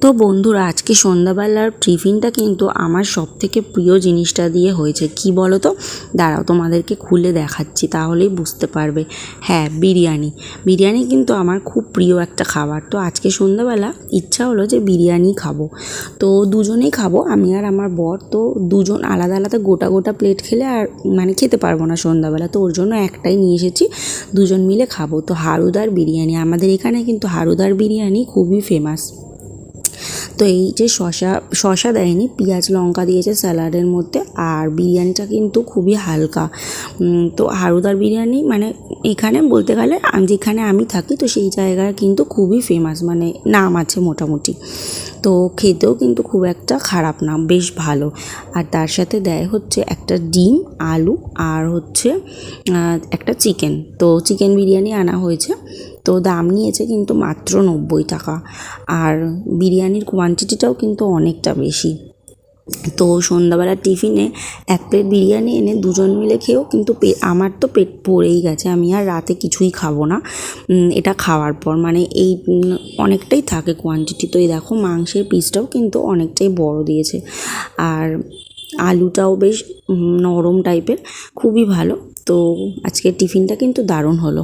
তো বন্ধুরা, আজকে সন্ধ্যাবেলার টিফিনটা কিন্তু আমার সবথেকে প্রিয় জিনিসটা দিয়ে হয়েছে। কি বলো তো? দাঁড়াও, তোমাদেরকে খুলে দেখাচ্ছি, তাহলেই বুঝতে পারবে। হ্যাঁ, বিরিয়ানি। বিরিয়ানি কিন্তু আমার খুব প্রিয় একটা খাবার। তো আজকে সন্ধ্যাবেলা ইচ্ছা হলো যে বিরিয়ানি খাবো। তো দুজনেই খাবো, আমি আর আমার বর। তো দুজন আলাদা আলাদা গোটা গোটা প্লেট খেলে আর মানে খেতে পারবো না সন্ধ্যাবেলা, তো ওর জন্য একটাই নিয়ে এসেছি, দুজন মিলে খাবো। তো হারুদার বিরিয়ানি, আমাদের এখানে কিন্তু হারুদার বিরিয়ানি খুবই ফেমাস। তো এই যে শশা দেয়নি, পেঁয়াজ লঙ্কা দিয়েছে স্যালাডের মধ্যে, আর বিরিয়ানিটা কিন্তু খুবই হালকা। তো হারুদার বিরিয়ানি মানে এখানে বলতে গেলে যেখানে আমি থাকি, তো সেই জায়গায় কিন্তু খুবই ফেমাস, মানে নাম আছে মোটামুটি। তো খেতেও কিন্তু খুব একটা খারাপ না, বেশ ভালো। আর তার সাথে দেয় হচ্ছে একটা ডিম, আলু, আর হচ্ছে একটা চিকেন। তো চিকেন বিরিয়ানি আনা হয়েছে। তো দাম নিয়েছে কিন্তু মাত্র 90 টাকা। আর বিরিয়ানির কোয়ান্টিটিটাও কিন্তু অনেকটা বেশি। তো সন্ধ্যাবেলার টিফিনে এক প্লেট বিরিয়ানি এনে দুজন মিলে খেয়েও কিন্তু আমার তো পেট ভরেই গেছে। আমি আর রাতে কিছুই খাবো না এটা খাওয়ার পর, মানে এই অনেকটাই থাকে কোয়ান্টিটি। তো এই দেখো, মাংসের পিসটাও কিন্তু অনেকটাই বড় দিয়েছে, আর আলুটাও বেশ নরম টাইপের, খুবই ভালো। তো আজকের টিফিনটা কিন্তু দারুণ হলো।